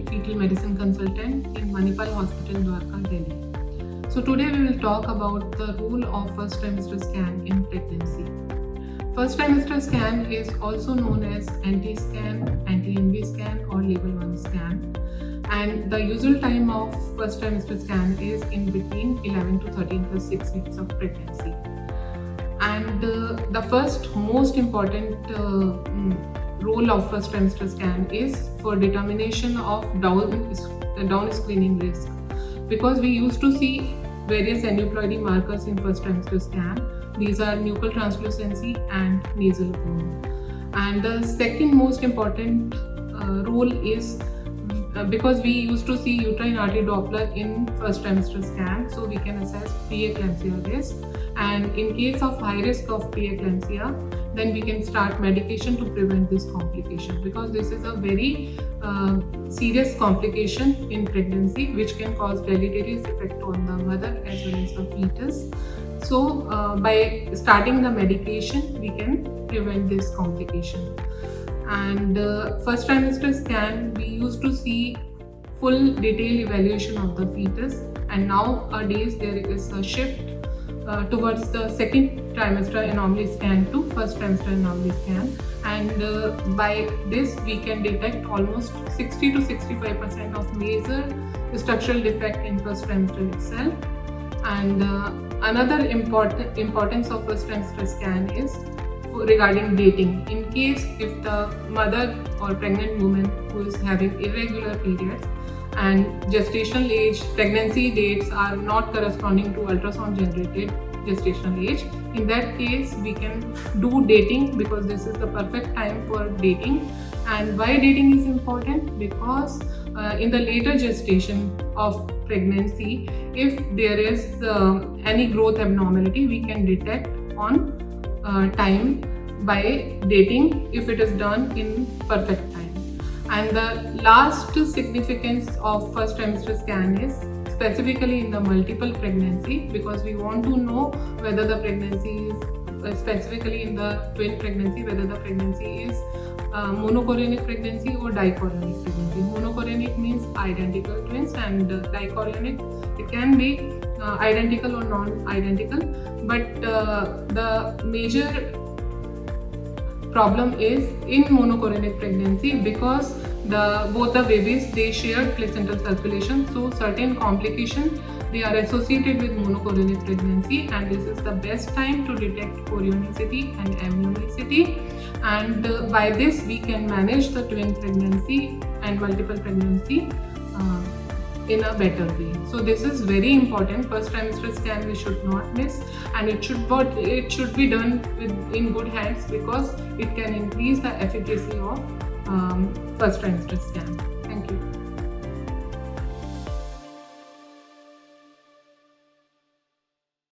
fetal medicine consultant in Manipal Hospital, Dwarka, Delhi. So today we will talk about the role of first trimester scan in pregnancy. First trimester scan is also known as anti-scan, anti-NV scan or label 1 scan. And the usual time of first trimester scan is in between 11 to 13 plus 6 weeks of pregnancy. And the first most important role of first trimester scan is for determination of down screening risk, because we used to see various aneuploidy markers in first trimester scan. These are nuchal translucency and nasal bone. And the second most important role is because we used to see uterine artery Doppler in first trimester scan, so we can assess preeclampsia risk. And in case of high risk of preeclampsia, then we can start medication to prevent this complication, because this is a very serious complication in pregnancy which can cause deleterious effect on the mother as well as the fetus. So by starting the medication, we can prevent this complication. And first trimester scan, we used to see full detailed evaluation of the fetus, and nowadays there is a shift towards the second trimester anomaly scan to first trimester anomaly scan, and by this we can detect almost 60 to 65% of major structural defect in first trimester itself. And another importance of first trimester scan is regarding dating. In case if the mother or pregnant woman who is having irregular periods and gestational age, pregnancy dates are not corresponding to ultrasound generated gestational age, in that case we can do dating, because this is the perfect time for dating. And why dating is important? Because in the later gestation of pregnancy, if there is any growth abnormality, we can detect on time by dating if it is done in perfect time. And the last significance of first trimester scan is specifically in the multiple pregnancy, because we want to know whether the pregnancy is specifically in the twin pregnancy, whether the pregnancy is monochorionic pregnancy or dichorionic pregnancy. Monochorionic means identical twins, and dichorionic, it can be identical or non-identical, but the major problem is in monochorionic pregnancy, because both the babies, they share placental circulation, so certain complications they are associated with monochorionic pregnancy, and this is the best time to detect chorionicity and amnionicity, and by this we can manage the twin pregnancy and multiple pregnancy in a better way. So this is very important. First trimester scan we should not miss, and it should be done in good hands, because it can increase the efficacy of first trimester scan. Thank you.